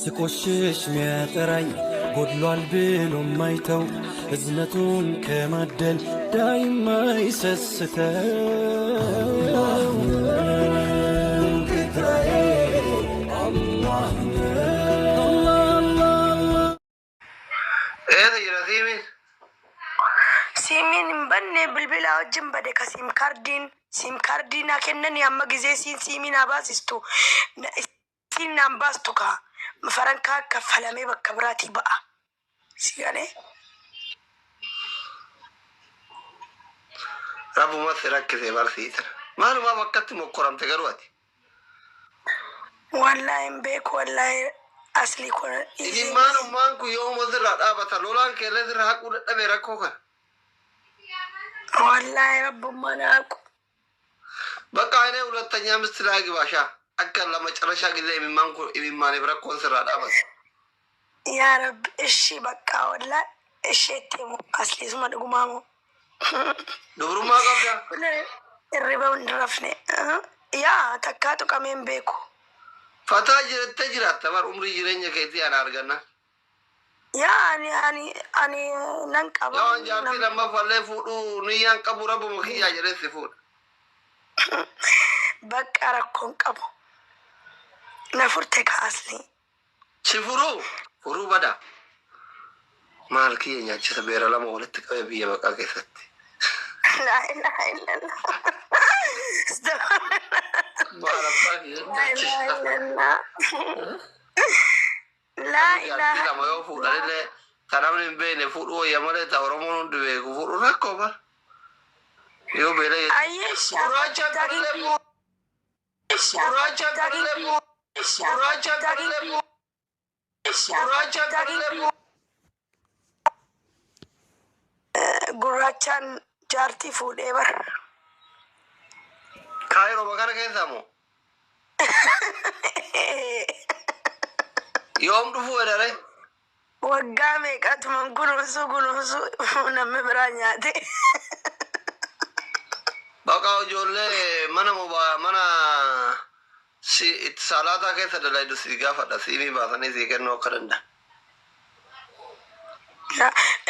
ስቆሽሽ ሚያጠራኝ ጎድሏል ብሎ ማይተው እዝነቱን ከማደል ዳይማ ይሰስተው ጌታዬ አላህ ሲሚን በኔ ብልብላ ወጅን በደ ከሲም ካርዲን አከነን ያመ ጊዜ ሲሚን አባሲስቱ ሲን አምባስቱ ካ መፈረንካ ከፈለሜ በከብራቲ በአ ሲጋኔ ረቡ መስረክሴ ባርሲተር ማሉማ ወቀት ሞኮራም ተገሩአቲ ወላሂም ቤክ ወላሂ አስሊ ኮ ኢማኑ ማንኩ የውም ወዝራ ዳበታ ሎላን ከለዝራ ሐቁ ደበ ረኮከ ወላሂ ረቡ ማናቁ በቃ እኔ ሁለተኛ ምስት ላግባሻ አከለ ለመጨረሻ ጊዜ የሚማንኩ የሚማን ብረኮን ስራ ዳበታ ያ ረብ እሺ በቃ ወላሂ እሺ ተሙ አስሊ ስማ ደጉማሙ ዱብሩማ ቀብዳ እሪበው እንድረፍኔ ያ ተካቱ ቀሜን ቤኩ ፈታ ጅረተ ጅራት ተባር ኡምሪ ጅረኛ ከቲ አናርገና ያኒ አኒ ነንቀባ ያው ጃርቲ ለማ ፈለፉ ንያን ቀቡ ረቡ መኪያ ጅረስ ፉድ በቃ ረኮን ቀቡ ነፉርቴ ካስሊ ሲፉሩ ፉሩ በዳ ማልኪ የኛች ተበረ ለማ ወለት ቀበ በቃ ከሰት لا إله إلا الله لا إله إلا الله كلام بين فوق يمر تورمون دوي فوق ركوبا يو بيلا أيش راجع كلمو راجع كلمو راجع كلمو راجع كلمو gurrachaan jaartii fuudhee bar kaayiroo bakana keessamu yoom dhufu edare waggaa meeqatuman gunuunsu namni biraa nyaate baqa ijoollee mana si itti salaataa keessa dalaydu si gaafadha siimii baasanii sii kennuu akka danda'a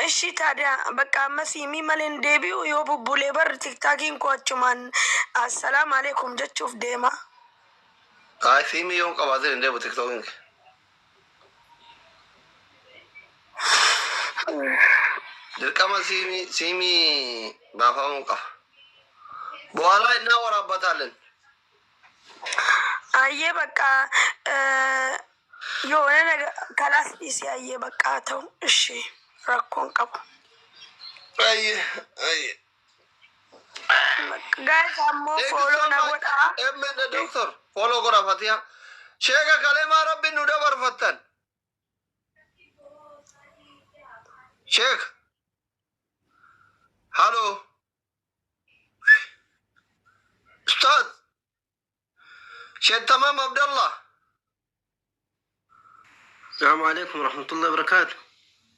እሺ ታዲያ በቃ መሲሚ ማለን ዴቢው ቡቡሌ በር ቲክታኪን ኮአቹማን አሰላም አለይኩም ጀቹፍ ዴማ አይ ሲሚ ዮን ቀባዘ እንደ ቲክቶክን ድርቀማ ሲሚ ባፋውን ቀፍ በኋላ እናወራበታለን አየ በቃ የሆነ ነገር ከላስ ሲያየ በቃ ተው እሺ ረኮን ቀቡ አይ ጋይስ አሞ ፎሎ ነጎዳ እምን ዶክተር ፎሎ ጎራ ፈቲያ ሼጋ ከለማ ረቢ ነው ደበር ፈተን ሼክ ሃሎ ኡስታዝ ሼክ ተማም አብደላህ السلام عليكم ورحمة الله وبركاته.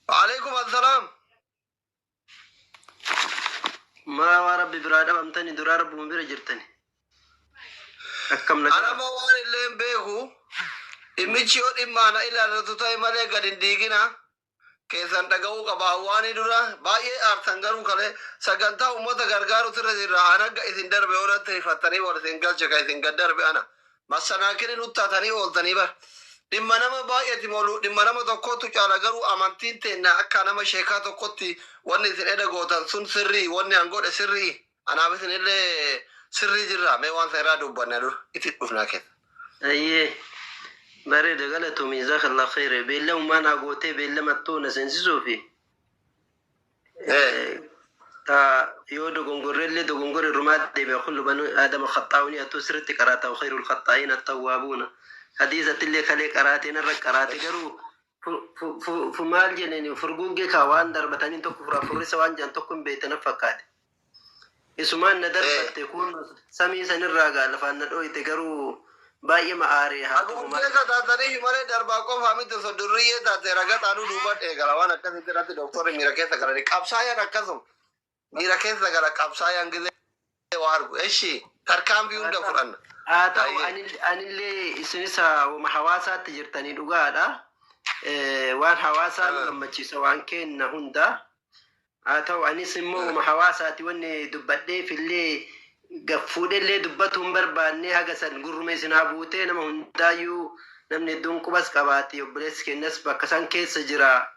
وعليكم السلام. ما وربي برادة أمتني درار بمبير جرتني. أنا ما واري اللي بيهو إمشيو إمانا إلا رتوتاي مالي قدين ديجينا كيسان تجاو كباواني درا باي أرثانغرو كله سجنتا أمة غرغارو ترى رانا كإذن درب ولا تفتني ولا تنقل جكاي تنقل درب أنا ما سناكري نوتا تاني أولتني بر dhimma nama baay'eeti moolu dhimma nama tokkotu caala garuu amantiin teenna akka nama sheekaa tokkotti wanni isin edda gootan sun sirrii wanni an godhe sirrii anaaf isin illee sirrii jirra mee waan sa irraa dubbanna dur itti dhufnaa kenna ayyee bareeda galatoomii jazakallah khayre beellamummaan agootee beellamattuu na seensisuu fi ta yoo dogongorreellee dogongorre rumaa deebi'a kullu banu aadama khaxaa'uni attuu sirritti qaraataa khayrul khaxaa'iin attawwaabuuna حديثة اللي خلي قراتين الرق قراتي قرو فمال جنيني فرقوقي كوان دربتانين توقف فرس وان جان توقف بيتنا فكات اسمان ندر تكون سمي سنراغا لفان ندوي تقرو باي معاري هاتو مالك تاتري مالي درباكو فامي تصدرية تاترغا تانو دوبات اغلاوان اكا سيتراتي دكتور ميراكيسا قراري قابسايا نكسم ميراكيسا قراري قابسايا انجزي وارغو اشي تركام بيون دفران ta'u anillee isinis wama hawaasaatti jirtanii dhugaadha. Waan hawaasaa nu gammachiisa waan kenna hunda. Ta'u anis immoo wama hawaasaati wanni dubbadheef illee gaffuudhellee dubbatu hin barbaanne haga san gurrume isin haa buutee nama hundaayyuu namni hedduun qubas qabaate obboleessi kennas bakka san keessa jira.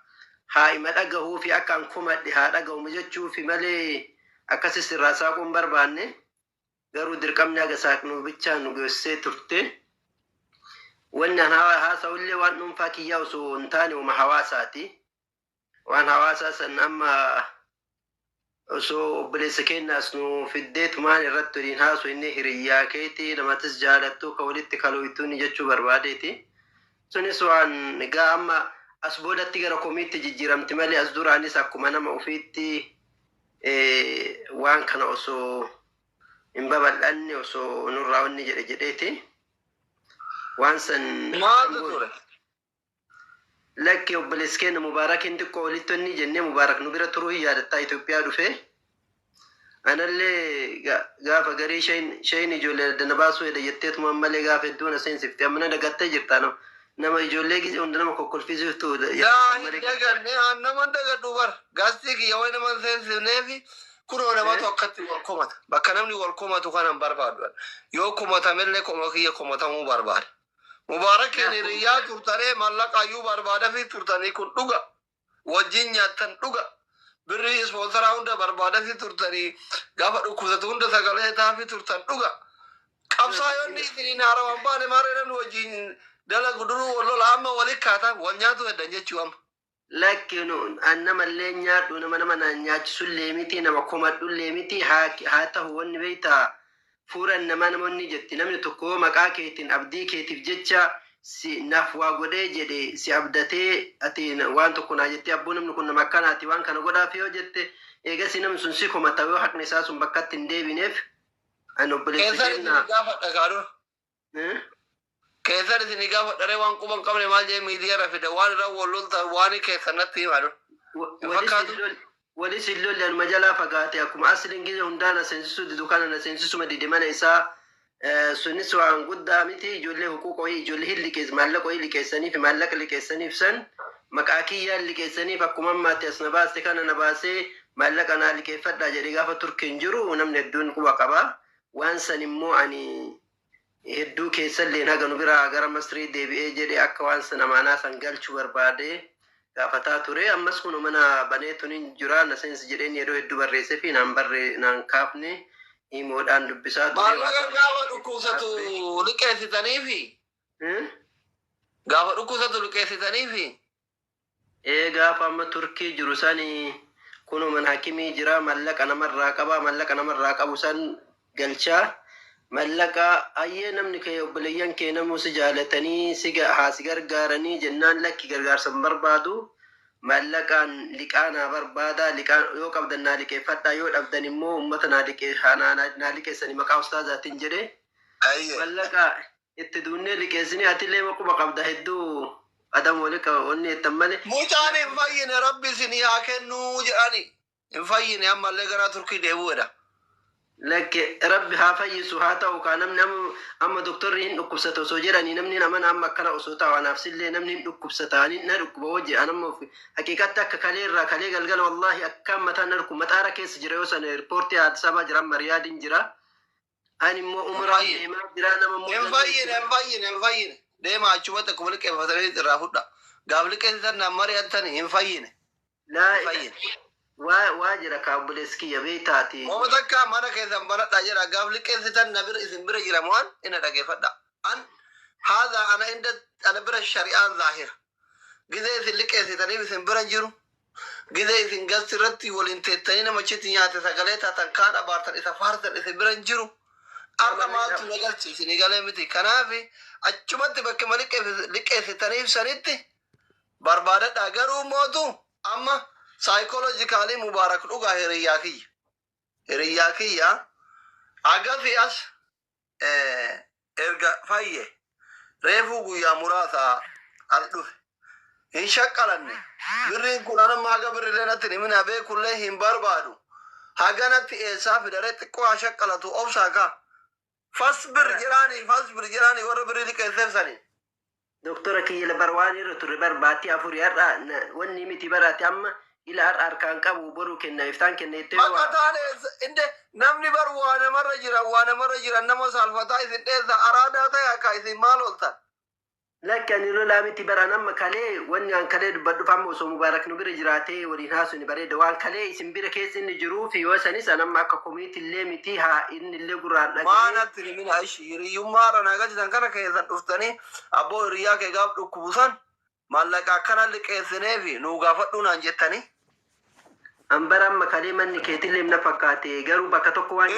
Haa ima dhagahuu fi akka an kumadhe haa dhagahumu jechuufi malee akkasis irraa saaquu hin barbaanne. Garuu dirqamni haga saaqnu bichaan nu geessee turte. Wanni an haasa'ullee waan dhuunfaa kiyyaa osoo hin taane wama hawaasaati. Waan hawaasaa san amma osoo obboleessa kennaas nu fiddeetumaan irratti waliin haasu inni hiriyyaa keeti namatis jaalattu ka walitti kalooytuun jechuu barbaadeeti. Sunis waan egaa amma as boodatti gara komiitti jijjiiramti malee as duraanis akkuma nama ofiitti waan kana osoo hin babal'anne osoo nurraa wanni jedheeti. Waan san lakki obboleessi kenna Mubaarakiin xiqqoo walitti wanni jennee Mubaarak nu bira turuu hin yaadataa Itoophiyaa dhufe. Anallee gaafa garii shayini ijoollee dana baasuu hedha jetteetuma malee gaafa hedduun aseensifte amma na dagattee jirta nama ijoollee gisee hunda nama kokkolfisiiftu. Nama dagadhu bar gaastii kiyya wayi nama seensifneefi kunoo namatu akkatti wal komata. Bakka namni wal komatu kanan barbaadu. Yoo komatamellee koma kiyya komatamuu barbaada. Mubaarakiin hiriyyaa turtanii mallaqaayyuu barbaada fi turtanii kun dhuga. Wajjin nyaattan dhuga. Birrii ispoonsaraa hunda barbaada fi turtanii gaafa dhukkubsatu hunda sagalee taa fi turtan dhuga. Qabsaayonni isiniin haarawan baane maareedhan wajjin dalagu duruu wallola amma walitti kaata wal nyaatu heddan jechuu amma. Lakki namallee nyaadhu nama naan nyaachisullee miti nama komadhullee miti haa ta'u wanni beektaa fuuran namoonni jetti namni tokko maqaa keetiin abdii keetiif jecha si naaf waa godhee jedhe si abdatee ati waan tokko naa jettee abboo namni kun nama akkanaati waan kana godhaaf yoo jette eegasi namni sun si komata yoo haqni isaa sun bakkatti hin deebineef an obboleessi kenna. Keessan isin gaafa dharee waan quban qabne maal jee miidiyaa rafida waan irraa wallolta waan keessanatti himaadhu. Walis illoollee anuma jalaa fagaate akkuma asliin gisa hundaan aseensisuu didu kana aseensisuma dide mana isaa sunis waan guddaa miti ijoollee huquuqa wayii ijoollee hin liqeessu maallaqa wayii liqeessaniif maallaqa liqeessaniif san maqaa kiyyaan liqeessaniif akkuma ammaatti as na baaste kana na baasee maallaqa naa liqeeffadhaa jedhee gaafa turkiin jiru namni hedduun quba qaba. Waan san immoo ani hedduu keessallee naga nu biraa gara Masrii deebi'ee jedhe akka waan san amaanaa san galchuu barbaade gaafataa ture. Ammas kun mana baneetuun hin jira na seensi jedheen yeroo hedduu barreessee fi naan kaafne himoodhaan dubbisaa ture. Maallaqa gaafa dhukkubsatu liqeessitaniifi? Gaafa dhukkubsatu liqeessitaniifi? Gaafa amma Turkii jiru sani kunuman hakimii jira maallaqa namarraa qaba maallaqa namarraa qabu san galchaa. Mallaqa ayyee namni kee obboleeyyan kee namus jaalatanii si gargaaranii jennaan lakki gargaarsan barbaadu mallaqaan liqaanaa barbaada liqaan yoo qabdan naa liqeeffadhaa yoo dhabdan immoo ummata naa liqeessanii maqaa ustaazaatiin jedhe mallaqa itti duunnee liqeessanii atillee maquma qabda hedduu adam walika onni ettan malee. Mucaan hin fayyine rabbi isinii haa kennuu jedhani hin fayyine ammallee gara Turkii deebi'uudha. Lakke rabbi haa fayyisu haa ta'u kaa namni amma doktorri hin dhukkubsata osoo jedhanii namni nama amma akkana osoo ta'u anaafsillee namni hin dhukkubsata na dhukkuba hojii anamma haqiiqatti akka kalee galgala wallahi akkaan mataan na dhukkuba maxaara keessa jira yoo sana riippoortii Addis Ababaa jiran Mariyaadiin jira. Ani immoo umraa deemaa jira nama hin fayyine deemaa achumatti akkuma liqeeffatanii irraa fudha. Gaaf liqeessitan naan mari'attanii hin fayyine. Waa jira ka obboleessi kiyya beektaati. Ooma takka mana keessan banadhaa jira gaaf liqeessitan na bira isin bira jira waan ina dhageeffadha. An haadha ana bira shari'aan zaahira. Gizee isin liqeessitaniif isin bira jiru. Gizee isin gasti irratti waliin teettanii namachitti nyaate sagalee taatan kaan abaartan isa faarsan isin bira jiru. Arra maaltu na galchi isin galee miti. Kanaaf achumatti bakka liqeessitaniif sanitti barbaadadhaa garuu mootu amma psychologically Mubaarak dhugaa hiriyyaa kiyya agafi as erga fayye reefuu guyyaa muraasa as dhufe hin shaqqalanne birriin kun anamma haga birrilee natti himina beekullee hin barbaadu haganatti eessaa fidare xiqqoo haa shaqqalatu obsaa kaa fasbir jirani warra birii liqeesseef sani. Doktora kiyya barwaani irra turre barbaatti afurii har'a wanni miti baraate amma ila harkaan qabu boruu kenna iftaan kenna itti Bakka taane inde namni bar waa namarra jira nama saalfataa isin dheessa araadaa ta'e akka isin maal ooltan. Lakkan irra laamiti baran amma kalee wanni an kalee dubbadhu famma osoo mubaarak nu bira jiraatee waliin haasuni bareeda waan kalee isin bira keessa inni jiruu fi yoo sanis anamma akka komiitii illee miti haa inni illee gurraan dhagee. Maanatti himina ishi hiriyyummaa rana gajitan kana keessan dhuftanii abboo hiriyyaa kee gaaf dhukkubusan maallaqa akkana liqeessinee fi nuu gaafadhuu naan jettanii. Ambara amma kalee manni keetillee na fakkaate garuu bakka tokko waan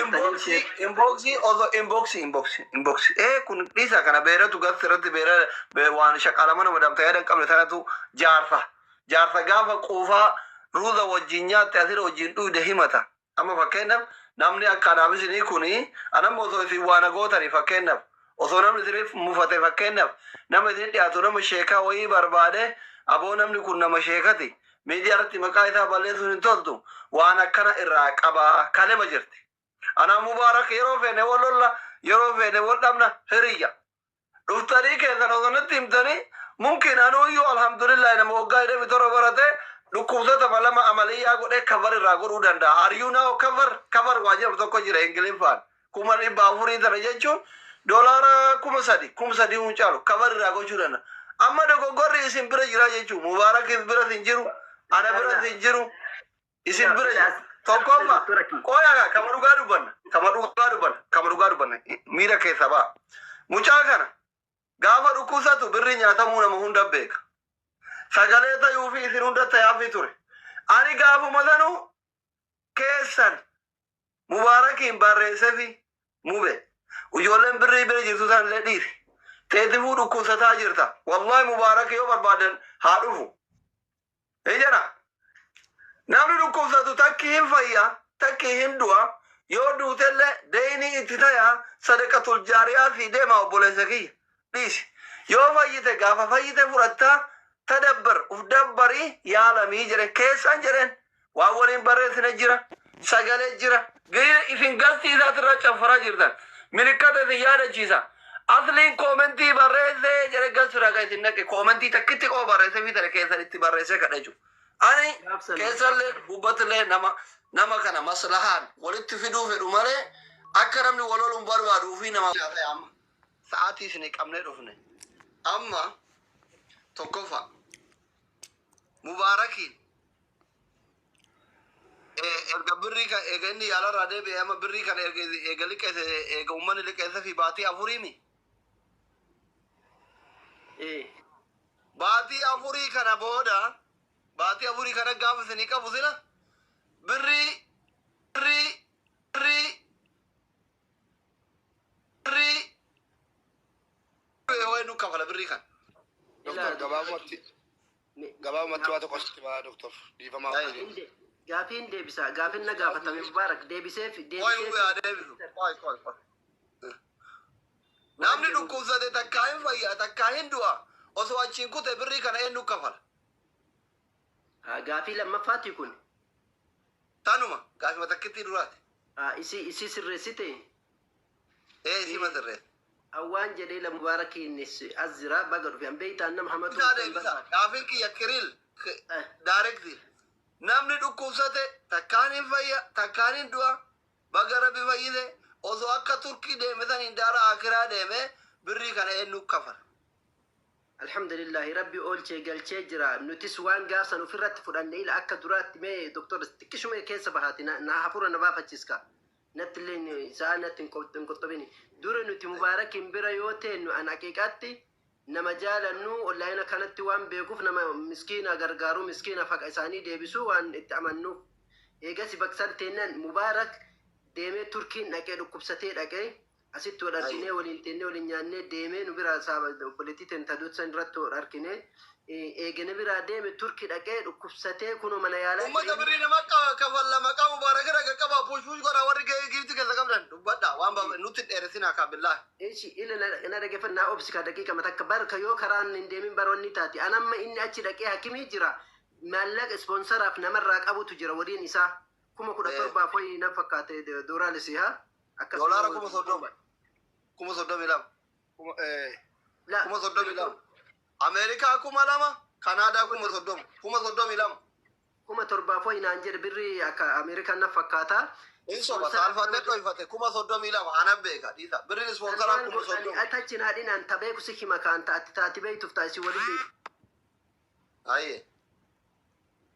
inboxi kun dhisa kana beeratu gas irratti beera waan shaqalama nama damta yadan qabne tanatu jaarsa gaafa quufaa ruuza wajjin nyaatte asira wajjin dhuyde himata amma fakkeenyaaf namni akkanaaf isinii kuni anamma osoo isin waan gootanii fakkeenyaaf osoo namni isiniif mufate fakkeenyaaf nama isin dhiyaatu nama sheekaa wayii barbaade aboo namni kun nama sheekati media irratti maqaa isaa balleessuun hin toltu waan akkana irraa qabaa kalema jirti. Ana mubaarak yeroo feene wal lolla yeroo feene wal dhabna hiriyya. Dhuftanii keessan osoo natti himtanii mumkin anuuyyuu alhamdulillah nama waggaa hidhee bitoro barate dhukkubsata malama amaliyyaa godhee kavar irraa godhuu danda'a. Ariyyuu naa kavar waa jedhamu tokko jira ingiliffaan 400 tana jechuun doolaara 3,000 hin caalu kavar irraa gochuu danda'a. Amma dogoggorri isin bira jira jechuun mubaarak bira hin jiru. Ana bira hin jiru isin bira jiru tokkomma qoyaga kama dhugaa dubbanna miira keessa ba'a mucaa kana gaafa dhukkubsatu birri nyaatamuu nama hunda beeka sagalee ta'uu fi isin hunda ta'aafi ture ani gaafuma sanuu keessan mubaarakiin barreessee fi mube ijoolleen birrii bira jirtu san illee dhiisi teetifuu dhukkubsataa jirta wallahi mubaarak yoo barbaadan haa dhufu. Ejana namni dhukkubsatu takki hin fayya takki hin du'a yoo duutelle deeyni itti taya sadaqatul jaariyaa fi deema obboleessa kiyya dhiisi yoo fayyite gaafa fayyite fudhattaa tadabbar uf dabbarii yaalamii jedhe keessan jedhen waan waliin barreessine jira sagalee jira gahee isin gastii isaatirra caffaraa jirtan milikkata isin yaadachiisa asliin koomentii barreessee jedhe gasura ka isin naqe koomentii takkitti qoo barreessee fi tare keessan itti barreessee kadhaju ani keessallee gubbatillee nama kana maslahaan walitti fiduu fedhu malee akka namni waloluun barbaaduu fi nama amma sa'aatii isin qabnee dhufne amma tokkofa mubaarakiin erga birrii kan eega inni yaalarraa deebi'e amma birrii kan eega liqeesse eega uummanni liqeesse fi baatii afuriimi. Baatii afurii kana booda baatii afurii kana gaafa isinii qabu sila birrii wayi nu kafala birrii kan. Doktor gabaabumatti waa tokko asitti baa doktor dhiifamaa fayyadu. Gaafiin deebisa gaafiin na gaafatame mubaarak deebiseef namni dhukkubsate takkaa hin fayyaa takkaa hin du'a osoo achiin kute birrii kana eenyu kafala. Gaafii lammaffaati kun. Tanuma gaafii takkitti duraati. Isi sirreessite. Isima sirreesse. Awwaan jedhee la mubaarakiinis azira baga dhufe ambeeytaan nama hamatu. Gaafiin kiyya kiriil daarekti. Namni dhukkubsate takkaan hin fayya takkaan hin du'a baga rabbi fayyise osoo akka turkii deeme san hin daara akiraa deeme birrii kana eenyu kafala. Alhamdulillahi rabbi oolchee galchee jira nutis waan gaafsan ofirratti fudhanne ila akka duraatti mee doktor xiqqishuma keessa bahaati na hafura na baafachiiska nattillee saa natti hin qottobini dura nuti mubaarakiin bira yoo teennu an haqiiqaatti nama jaalannu onlaayina kanatti waan beekuuf nama miskiina gargaaru miskiina faqa isaanii deebisu waan itti amannuuf eegasi baksan teennan mubaarak deemee turkiin dhaqee dhukkubsatee dhaqee asitti wadharkinee waliin teennee waliin nyaannee deemee nu biraa saaba obboleettii tentadutsan irratti wadharkinee eegene biraa deeme turkii dhaqee dhukkubsatee kunoo mana yaalaa ummata birrii nama kafalla maqaa mubaaraka dhaga qaba pushpush godha warri giifti keessa qabdan dubbadha waan nutti dheeressinaa kaabillaa eeshi ila na dhaggeeffannaa obsika daqiiqa matakka barka yoo karaan hin deemin baroonni taati anamma inni achi dhaqee hakimii jira maallaqa ispoonsaraaf namarraa qabutu jira waliin isaa 17,000 foyi na fakkaate dooraalisi haa doolaara 30,000 kuma 32 لا kuma 32 Ameerikaa kuma 2 Kanaadaa kuma 30 kuma 32 kuma torbaafoo inaan jedhe birri akka Ameerikaan na fakkaata. Insoba saalfatee dhoofate kuma 32 ana beeka dhiisa birri ispoonsaraa kuma 30 Atachin haadhinaan tabee kusi hima kaan taati beektuuf taasisi waliin. Aye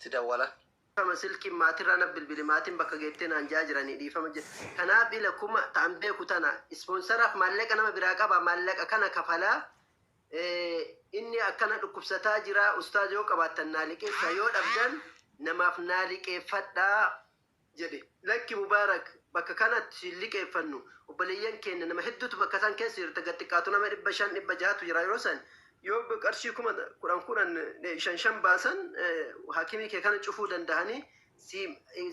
tidawwala Fama silkiin maatirraa na bilbili maatiin bakka geettee naan jaa jiranii dhiifama jedhe. Kanaaf bila kuma ta'an beeku tana ispoonsaraaf maallaqa nama biraa qaba maallaqa kana kafalaa. Inni akkana dhukkubsataa jira ustaaz yoo qabaattan naa liqeessa yoo dhabdan namaaf naa liqeeffadhaa jedhe. Lakki Mubaarak bakka kanatti liqeeffannu obboleeyyan keenya nama hedduutu bakka san keessa jirta gattiqqaatu nama 500 600 jira yeroo san yoo qarshii 10,000 baasan hakimii kee kana cufuu danda'anii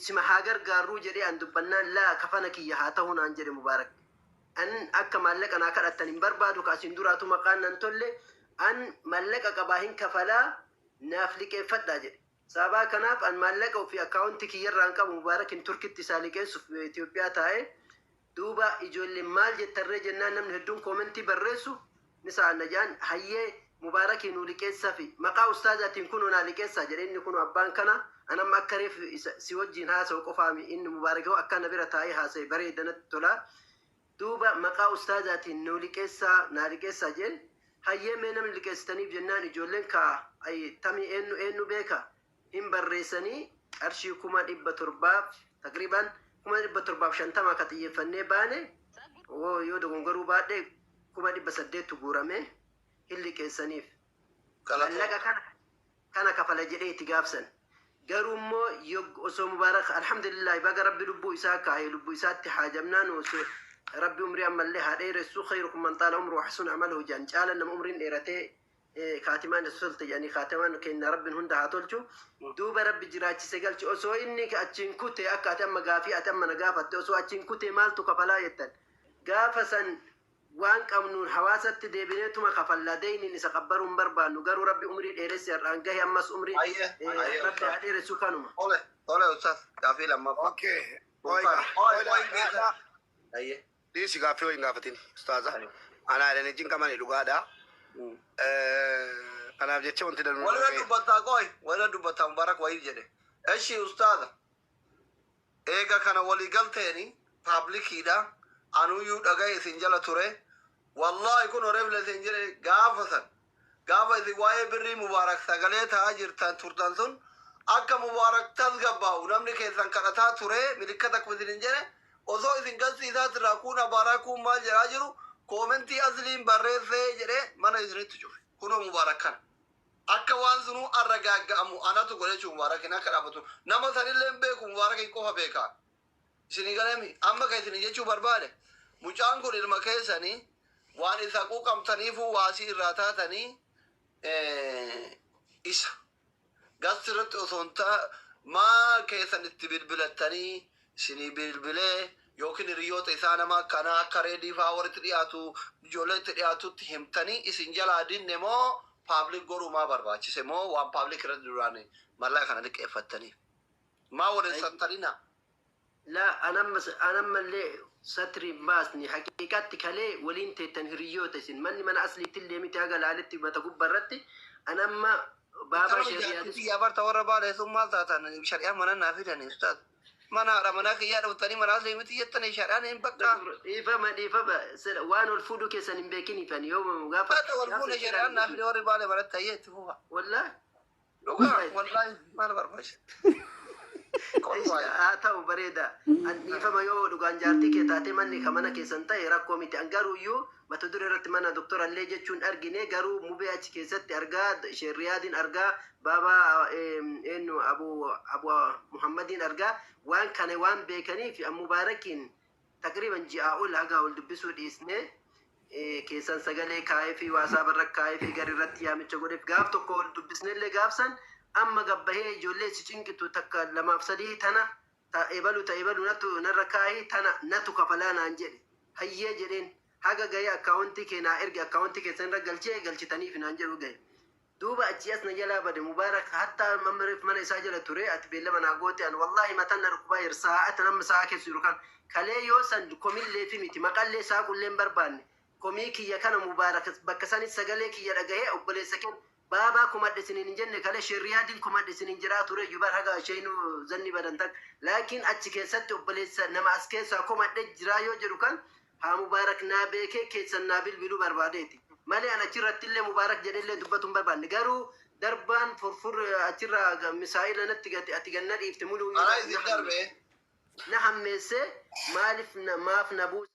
sima haa gargaaruu jedhee an dubbannaan laa kafana kiyya haa ta'uu naan jedhe Mubaarak. An akka maallaqa naa kadhattan hin barbaadu kaasin duraatu maqaan nan tolle an maallaqa qabaa hin kafalaa naaf liqeeffadhaa jedhe. Sababa kanaaf an maallaqa ofii akkaawuntii kiyyarraan qabu Mubaarakin Turkitti isaa liqeessuuf Itoophiyaa taa'ee duuba ijoolleen maal jettarree jennaan namni hedduun koomentii barreessu misaan najaan hayyee Mubaarakin nu liqeessaa fi maqaa ustaazaatiin kun naa liqeessaa jedhe inni kun abbaan kana anamma akka reef si wajjin haasa'u qofaami inni Mubaarakoo akka na bira taa'ee haasa'e bareedanatti tolaa. Duuba maqaa ustaazaatiin nu liqeessaa naa liqeessaa jeen hayyee mee namni liqeessitaniif jennaan ijoolleen tamii eenyu beeka hin barreessanii qarshii 700 takriban 750 ka xiyyeeffannee baane yoo dogongoruu baadhee 800 guurame hin liqeessaniif maallaqa kana kafala jedhee itti gaafsan. Garuu immoo osoo Mubaarak alhamdulillah baga rabbi lubbuu isaa kaa'ee lubbuu isaatti haajamnaan osoo ربي عمري أمل لها ديرسو خيركم من طال عمره وحسن عمله جان جعل لما عمرين ديرتي خاتمان السلطة يعني خاتمان كأن رب هند هاتولشو دوب ربي جراج سجلش أسو إنك أتشين كوتي أكا أتم غافي أتم نغافة أسو أتشين كوتي مالتو كفلا يتن غافسا وانك أمنون حواسة ديبينيتما كفلا دين نسقبرون بربان نغارو ربي عمري ديرس يرانجه أمس عمري ربي ديرسو كانوما طولي أستاذ كافي لما اوكي أيه دي سيغافي وين غافتين استاذة انا على نجين كمان لغادا انا بجتش وانت دلو ولا دبتا مبارك ويجده اشي استاذ ايغا كان ولي قلتيني بابليكي دا انو يو دغاي سنجلا توري والله يكون ريبل سنجل غافسن غافا دي واي بري مبارك سغليت هاجرتان تورتانسون اكا مبارك تزغبا ونمني كيسان كرتا توري ملكتك بدلنجره osoo isin galsiisaati raakuna baaraakuu maal jedhaa jiru koomentii asliin barreessee jedhee mana isinitti cufe kunoo Mubaarakkan akka waan sunuu arragaaga'amu anatu godhe jechuun Mubaarakin akka dhaabatu nama sanillee beeku Mubaarakin qofa beekaa isinii galemi amma kan isin jechuu barbaade mucaan kun ilma keessanii waan isa quuqamtaniifuu waasii irraa taatanii isa gasirratti osoo maa keessan itti bilbilattanii isinii bilbilee yookiin hiriyoota isaa nama akkanaa akka reedii fa'aa walitti dhiyaatu ijoolleetti dhiyaatutti himtanii isin jalaa dinne moo paablik godhumaa barbaachise moo waan paablik irratti duraan mallaqa kana liqeeffattaniif maa waliin لا أنا ملي ستري باسني حقيقتي كلي ولين تيتن هريوت سن من أصلي تلي متى قال علتي بتقول برتي أنا ما بابا شريعة يا بار تورا بالي ثم تاتن شريعة من النافذة أستاذ mana ramana ke yada utani mana asli miti yetane sharana in bakka ifa wanu alfudu ke sanin bekini fani yoma mugafa walfuna sharana na fi wari bale barata yeti huwa wallahi wallahi mana barbash ta'u bareeda dhiifama yoo dhugaan jaartii kee taate manni kamana keessan ta'e rakkoo miti an garuu iyyuu mata duree irratti mana doktora illee jechuun argine garuu mubee achi keessatti argaa sheeriyaadiin argaa baaba eenyu abu muhammadiin argaa waan kana waan beekaniif Mubaarakiin takriban ji'a ol hagaa ol dubbisuu dhiisne keessan sagalee kaa'ee fi waasaa barra kaa'ee fi gari irratti yaamicha godheef gaaf tokko ol dubbisnellee gaafsan amma gabbahee ijoollee si cinqitu takka 2-3 tana ebalu narra kaa'ee tana natu kafalaa naan jedhe hayyee jedheen haga gahee akkaawuntii keenaa erge akkaawuntii keessan irra galchitaniif naan jedhu gahe duuba achi as na jalaa bade Mubaarak hatta mamreef mana isaa jala ture ati beellama naa goote an wallahi matan na dhukubaa yersaa ati nama isaa keessa jiru kan kalee yoo san komillee fi miti maqallee isaa qulleen barbaanne komiki ya kana mubarak bakasani sagale ki ya daga he obale sakin baba kuma da sinin jenne kale shari'adin kuma da sinin jira ture yubar haga shaynu zanni badantak lakin a cikin satto obale nama aske sa kuma da jira yo jirukan ha mubarak na beke ke sannabil bilu barbadeti mali ana ciratille mubarak jedelle dubatum barban garu darban furfur atira misaila natigati atiganna iftimulu Ana izin darbe. نعم ميسي مالف نبوس